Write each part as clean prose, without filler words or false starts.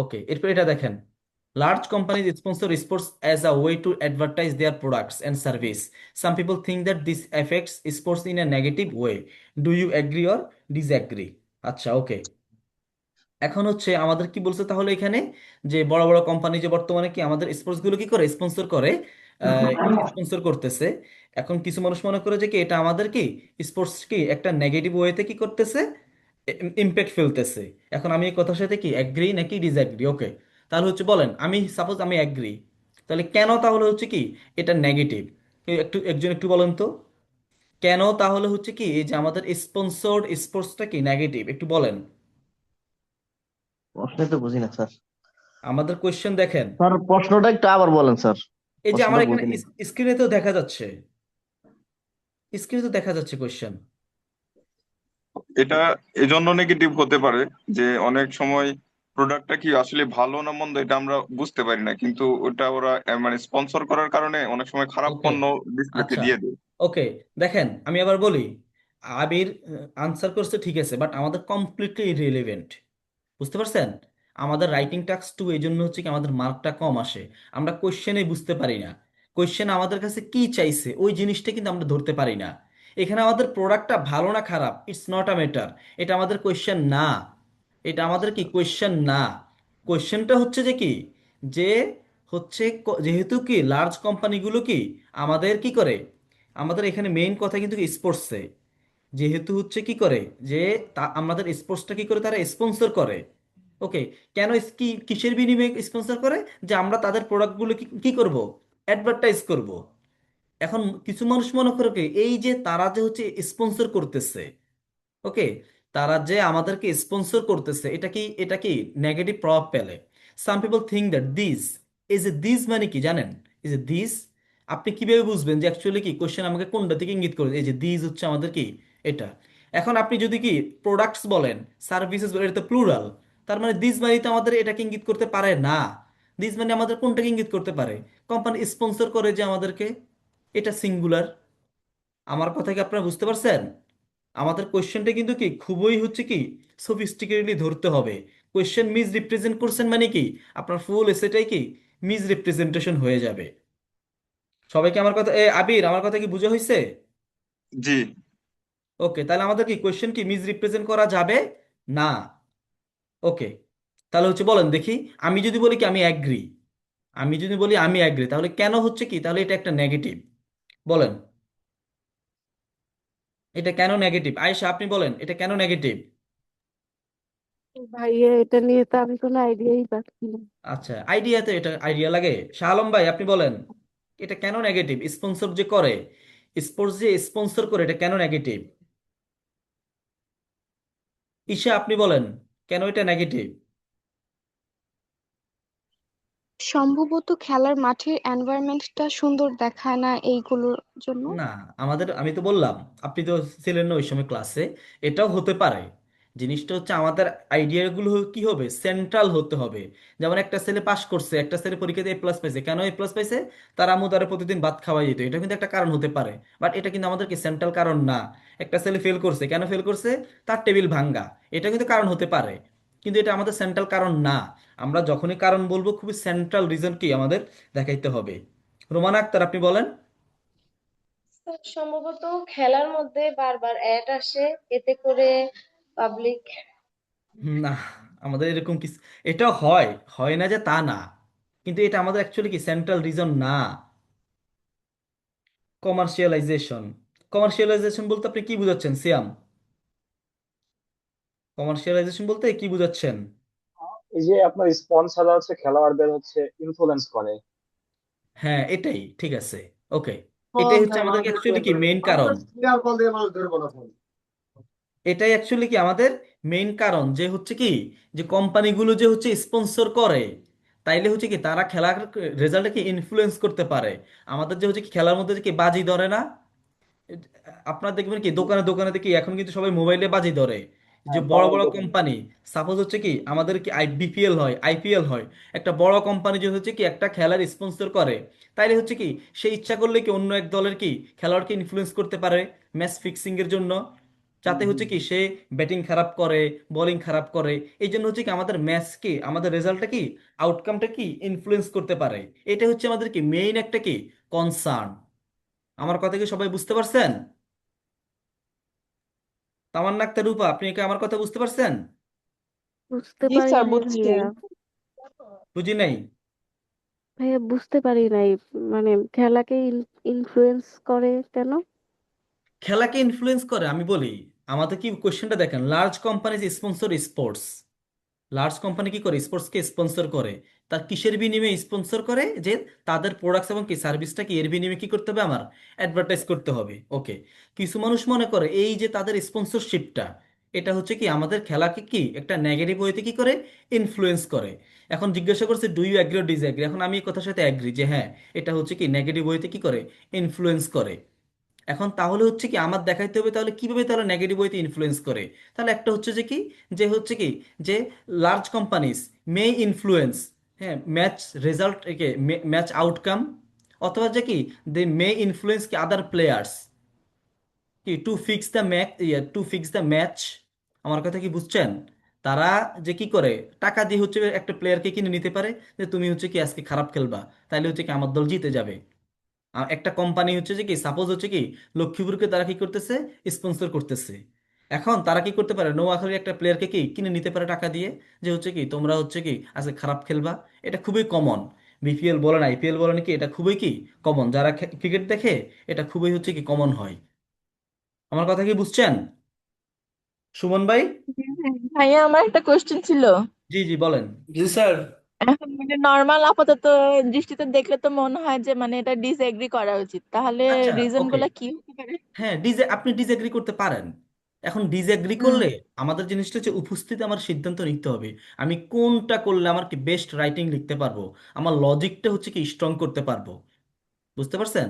ওকে, এরপর এটা দেখেন, large companies sponsor sports as a way to advertise their products and service. Some people think that this affects sports in a negative way. Do you agree or disagree? আচ্ছা, okay. এখন হচ্ছে আমাদের কি বলছে তাহলে এখানে, যে বড় বড় কোম্পানি যে বর্তমানে কি আমাদের স্পোর্টস গুলো কি করে স্পন্সর করে, স্পন্সর করতেছে। এখন কিছু মানুষ মনে করে যে কি এটা আমাদের কি স্পোর্টস কি একটা নেগেটিভ ওয়েতে কি করতেছে, ইম্প্যাক্ট ফেলতেছে। এখন আমি এই কথার সাথে কি অ্যাগ্রি নাকি ডিসঅ্যাগ্রি? ওকে, তাহলে হচ্ছে বলেন, আমি সাপোজ আমি অ্যাগ্রি, তাহলে কেন তাহলে হচ্ছে কি এটা নেগেটিভ? একটু একজন একটু বলেন তো, কেন তাহলে হচ্ছে কি এই যে আমাদের স্পন্সর্ড স্পোর্টসটা কি নেগেটিভ, একটু বলেন। প্রশ্নই তো বুঝি না স্যার। আমাদের কোয়েশ্চেন দেখেন, স্যার প্রশ্নটা একটু আবার বলেন স্যার। এই যে আমার প্রশ্নটা এখানে বুঝিনি। স্ক্রিনে তো দেখা যাচ্ছে, স্ক্রিনে তো দেখা যাচ্ছে কোয়েশ্চেন। এটা এজন্য নেগেটিভ হতে পারে যে অনেক সময় প্রোডাক্টটা কি আসলে ভালো না মন্দ এটা আমরা বুঝতে পারি না, কিন্তু ওটা ওরা মানে স্পন্সর করার কারণে অনেক সময় খারাপ ওকে, পণ্য ডিসপ্লেতে আচ্ছা, দিয়ে দেয়। ওকে, দেখেন আমি আবার বলি, আবির আনসার করছে ঠিক আছে, বাট আমাদের কমপ্লিটলি ইররিলেভেন্ট, বুঝতে পারছেন? আমাদের রাইটিং টাস্ক টু এই জন্য হচ্ছে কি আমাদের মার্কটা কম আসে, আমরা কোয়েশ্চেনে বুঝতে পারি না, কোয়েশ্চেন আমাদের কাছে কি চাইছে ওই জিনিসটা কিন্তু আমরা ধরতে পারি না। এখানে আমাদের প্রোডাক্টটা ভালো না খারাপ, ইটস নট আ ম্যাটার, এটা আমাদের কোয়েশ্চেন না, এটা আমাদের কি কোয়েশ্চেন না। কোয়েশ্চেনটা হচ্ছে যে কি, যে হচ্ছে যেহেতু কি লার্জ কোম্পানিগুলো কি আমাদের কি করে, আমাদের এখানে মেইন কথা কিন্তু স্পোর্টসে, যেহেতু হচ্ছে কি করে, যে আমাদের স্পোর্টসটা কি করে তারা স্পন্সর করে। ওকে, কেন কি কিসের বিনিময়ে স্পন্সর করে? যে আমরা তাদের প্রোডাক্টগুলো কি কি করব, অ্যাডভার্টাইজ করব। এখন কিছু মানুষ মনে করে কি এই যে তারা যে হচ্ছে স্পন্সর করতেছে, ওকে, তারা যে আমাদেরকে স্পন্সর করতেছে এটা কি নেগেটিভ প্রভাব ফেলে। সাম পিপল থিঙ্ক দ্যাট দিস, এই যে দিস মানে কি জানেন? এই যে দিস, আপনি কিভাবে বুঝবেন যে অ্যাকচুয়ালি কি কোশ্চেন আমাকে কোনটা থেকে ইঙ্গিত করে, এই যে দিস হচ্ছে আমাদের কি এটা। এখন আপনি যদি কি প্রোডাক্টস বলেন, সার্ভিসেস বলেন, এটা তো প্লুরাল, তার মানে দিস মানে তো আমাদের এটাকে ইঙ্গিত করতে পারে না। দিস মানে আমাদের কোনটাকে ইঙ্গিত করতে পারে? কোম্পানি স্পন্সর করে যে আমাদেরকে, এটা সিঙ্গুলার। আমার কথা কি আপনারা বুঝতে পারছেন? আমাদের কোয়েশ্চেনটা কিন্তু কি খুবই হচ্ছে কি সফিস্টিকেটলি ধরতে হবে। কোয়েশ্চেন মিস রিপ্রেজেন্ট করছেন মানে কি আপনার ফুল এসেটাই কি মিস রিপ্রেজেন্টেশন হয়ে যাবে। সবাইকে আমার কথা, আবির আমার কথা কি বুঝা হয়েছে? জি। ওকে, তাহলে আমাদের কি কোয়েশ্চেন কি মিস রিপ্রেজেন্ট করা যাবে না। ওকে, তাহলে হচ্ছে বলেন দেখি, আমি যদি বলি কি আমি অ্যাগ্রি, আমি যদি বলি আমি অ্যাগ্রি, তাহলে কেন হচ্ছে কি তাহলে এটা একটা নেগেটিভ, বলেন, এটা কেন নেগেটিভ? আয়েশা আপনি বলেন এটা কেন নেগেটিভ? ভাইয়া এটা নিয়ে তো আমি কোনো আইডিয়াই পাচ্ছি না। আচ্ছা, আইডিয়াতে এটা আইডিয়া লাগে। শাহ আলম ভাই আপনি বলেন এটা কেন নেগেটিভ? স্পন্সর যে করে, স্পোর্টস যে স্পন্সর করে, এটা কেন নেগেটিভ? ঈশা আপনি বলেন কেন এটা নেগেটিভ? সম্ভবত খেলার মাঠের এনভায়রনমেন্টটা সুন্দর দেখায় না এইগুলোর জন্য। না, আমি তো বললাম, আপনি তো ছিলেন না ওই সময় ক্লাসে, এটাও হতে পারে। জিনিসটা হচ্ছে আমাদের আইডিয়াগুলো কি হবে, সেন্ট্রাল হতে হবে। যেমন একটা ছেলে পাশ করছে, একটা ছেলে পরীক্ষাতে এ প্লাস পাইছে, কেন এ প্লাস পাইছে? তার আম্মু তারা প্রতিদিন ভাত খাওয়াই দিত, এটা কিন্তু একটা কারণ হতে পারে, বাট এটা কিন্তু আমাদের কি সেন্ট্রাল কারণ না। একটা ছেলে ফেল করছে, কেন ফেল করছে? তার টেবিল ভাঙ্গা, এটা কিন্তু কারণ হতে পারে, কিন্তু এটা আমাদের সেন্ট্রাল কারণ না। আমরা যখনই কারণ বলবো খুবই সেন্ট্রাল রিজন কি আমাদের দেখাইতে হবে। রোমান আক্তার আপনি বলেন। স্যার, সম্ভবত খেলার মধ্যে বারবার অ্যাড আসে, এতে করে পাবলিক। না, আমাদের এরকম কিছু, এটা হয়, হয় না যে তা না, কিন্তু এটা আমাদের অ্যাকচুয়ালি কি সেন্ট্রাল রিজন না। কমার্শিয়ালাইজেশন, কমার্শিয়ালাইজেশন বলতে আপনি কি বুঝাচ্ছেন সিয়াম? কমার্শিয়ালাইজেশন বলতে কি বুঝাচ্ছেন? এই যে আপনার স্পন্সর হচ্ছে খেলোয়াড়দের হচ্ছে ইনফ্লুয়েন্স করে। হ্যাঁ, এটাই ঠিক আছে। ওকে, এটাই হচ্ছে আমাদের অ্যাকচুয়ালি কি মেইন কারণ, এটাই অ্যাকচুয়ালি কি আমাদের মেইন কারণ, যে হচ্ছে কি যে কোম্পানিগুলো যে হচ্ছে স্পন্সর করে, তাইলে হচ্ছে কি তারা খেলার রেজাল্টকে ইনফ্লুয়েন্স করতে পারে। আমাদের যে হচ্ছে কি খেলার মধ্যে যে কি বাজি ধরে না, আপনারা দেখবেন কি দোকানে দোকানে দেখি এখন কিন্তু সবাই মোবাইলে বাজি ধরে, যে বড় দামাল বড় দোকান। কোম্পানি, সাপোজ হচ্ছে কি আমাদের কি বিপিএল হয়, আইপিএল হয়, একটা বড় কোম্পানি যে হচ্ছে কি একটা খেলার স্পন্সর করে, তাইলে হচ্ছে কি সে ইচ্ছা করলে কি অন্য এক দলের কি খেলোয়াড়কে ইনফ্লুয়েন্স করতে পারে ম্যাচ ফিক্সিং এর জন্য। যাতে হচ্ছে কি সে ব্যাটিং খারাপ করে, বোলিং খারাপ করে, এই জন্য হচ্ছে কি আমাদের ম্যাচ কি, আমাদের রেজাল্টটা কি, আউটকামটা কি ইনফ্লুয়েন্স করতে পারে। এটা হচ্ছে আমাদের কি মেইন একটা কি কনসার্ন। আমার কথা কি সবাই বুঝতে পারছেন? তামান্না আক্তার, রূপা, আপনি কি আমার কথা বুঝতে পারছেন? বুঝতে জি পারি স্যার, নাই বুঝছি। ভাইয়া। বুঝি নাই। ভাইয়া বুঝতে পারি নাই, মানে খেলাকে ইনফ্লুয়েন্স করে কেন? খেলাকে ইনফ্লুয়েন্স করে আমি বলি। আমাদের কি কোশ্চেনটা দেখেন, large companies sponsor sports. Large company কি করে, স্পোর্টসকে স্পন্সর করে। তার কিসের বিনিময়ে স্পন্সর করে, যে তাদের প্রোডাক্টস এবং কি সার্ভিসটা কি এর বিনিময়ে কি করতে হবে, আমার অ্যাডভার্টাইজ করতে হবে। ওকে, কিছু মানুষ মনে করে এই যে তাদের স্পন্সরশিপটা, এটা হচ্ছে কি আমাদের খেলাকে কি একটা নেগেটিভ ওয়েতে কি করে ইনফ্লুয়েন্স করে। এখন জিজ্ঞাসা করছে do you agree or disagree, এখন আমি এই কথার সাথে অ্যাগ্রি যে হ্যাঁ, এটা হচ্ছে কি নেগেটিভ ওয়েতে কি করে ইনফ্লুয়েন্স করে। এখন তাহলে হচ্ছে কি আমার দেখাইতে হবে তাহলে কিভাবে তাহলে নেগেটিভ ওয়েতে ইনফ্লুয়েন্স করে। তাহলে একটা হচ্ছে যে কি, যে হচ্ছে কি, যে লার্জ কোম্পানিজ মে ইনফ্লুয়েন্স, হ্যাঁ, ম্যাচ রেজাল্ট, ম্যাচ আউটকাম, অথবা যে কি দে মে ইনফ্লুয়েন্স কি আদার প্লেয়ার্স কি to fix the match, to fix the match. আমার কথা কি বুঝছেন? তারা যে কি করে, টাকা দিয়ে হচ্ছে একটা প্লেয়ারকে কিনে নিতে পারে, যে তুমি হচ্ছে কি আজকে খারাপ খেলবা, তাইলে হচ্ছে কি আমার দল জিতে যাবে। একটা কোম্পানি হচ্ছে যে কি, সাপোজ হচ্ছে কি লক্ষ্মীপুরকে তারা কি করতেছে, স্পন্সর করতেছে। এখন তারা কি করতে পারে, নোয়াখালীর একটা প্লেয়ারকে কি কিনে নিতে পারে টাকা দিয়ে, যে হচ্ছে কি তোমরা হচ্ছে কি আজকে খারাপ খেলবা। এটা খুবই কমন। বিপিএল বলেন, আইপিএল বলেন, কি এটা খুবই কি কমন, যারা ক্রিকেট দেখে এটা খুবই হচ্ছে কি কমন হয়। আমার কথা কি বুঝছেন, সুমন ভাই? ভাইয়া, আমার একটা কোশ্চেন ছিল। জি জি বলেন। জি স্যার। এখন মানে নর্মাল আপাতত দৃষ্টিতে দেখলে তো মনে হয় যে মানে এটা ডিসএগ্রি করা উচিত, তাহলে আচ্ছা, রিজন ওকে, গুলা কি হতে পারে? হ্যাঁ, আপনি ডিসএগ্রি করতে পারেন। এখন ডিসএগ্রি হুম। করলে আমাদের জিনিসটা হচ্ছে উপস্থিতি আমার সিদ্ধান্ত নিতে হবে। আমি কোনটা করলে আমার কি বেস্ট রাইটিং লিখতে পারবো, আমার লজিকটা হচ্ছে কি স্ট্রং করতে পারবো। বুঝতে পারছেন?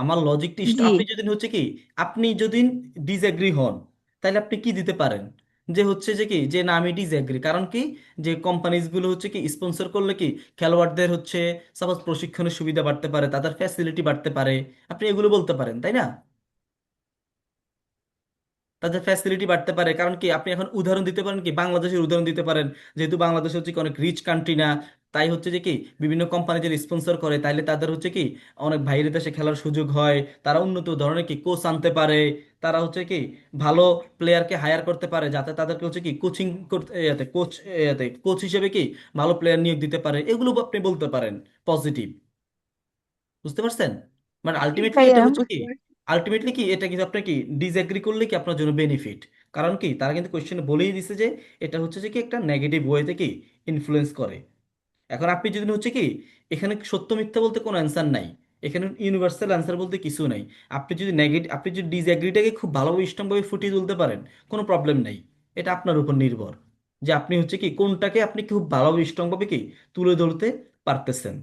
আমার লজিকটা জি। আপনি যদি হচ্ছে কি, আপনি যদি ডিসএগ্রি হন, তাহলে আপনি কি দিতে পারেন, যে হচ্ছে যে কি, যে না আমি ডিসএগ্রি, কারণ কি, যে কোম্পানিজগুলো হচ্ছে কি স্পন্সর করলে কি খেলোয়াড়দের হচ্ছে সাপোজ প্রশিক্ষণের সুবিধা বাড়তে পারে, তাদের ফ্যাসিলিটি বাড়তে পারে, আপনি এগুলো বলতে পারেন, তাই না? তাদের ফ্যাসিলিটি বাড়তে পারে, কারণ কি আপনি এখন উদাহরণ দিতে পারেন, কি বাংলাদেশের উদাহরণ দিতে পারেন। যেহেতু বাংলাদেশ হচ্ছে কি অনেক রিচ কান্ট্রি না, তাই হচ্ছে যে কি বিভিন্ন কোম্পানি যদি স্পন্সর করে, তাইলে তাদের হচ্ছে কি অনেক বাইরের দেশে খেলার সুযোগ হয়, তারা উন্নত ধরনের কি কোচ আনতে পারে, তারা হচ্ছে কি ভালো প্লেয়ারকে হায়ার করতে পারে, যাতে তাদেরকে হচ্ছে কি কোচিং করতে, কোচ হিসেবে কি ভালো প্লেয়ার নিয়োগ দিতে পারে। এগুলো আপনি বলতে পারেন পজিটিভ। বুঝতে পারছেন? মানে জি আলটিমেটলি ভাইয়া, এটা হচ্ছে কি, বুঝতে পারছি। আলটিমেটলি কি এটা কিন্তু আপনার কি ডিসএগ্রি করলে কি আপনার জন্য বেনিফিট। কারণ কি তারা কিন্তু কোশ্চেনে বলেই দিছে যে এটা হচ্ছে যে কি একটা নেগেটিভ ওয়েতে কি ইনফ্লুয়েন্স করে। এখন আপনি যদি হচ্ছে কি, এখানে সত্য মিথ্যা বলতে কোনো অ্যান্সার নাই, এখানে ইউনিভার্সাল অ্যান্সার বলতে কিছু নাই। আপনি যদি ডিসএগ্রিটাকে খুব ভালোভাবে স্ট্রংভাবে ফুটিয়ে তুলতে পারেন, কোনো প্রবলেম নাই। এটা আপনার উপর নির্ভর, যে আপনি হচ্ছে কি কোনটাকে আপনি খুব ভালোভাবে স্ট্রংভাবে কি তুলে ধরতে পারতেছেন।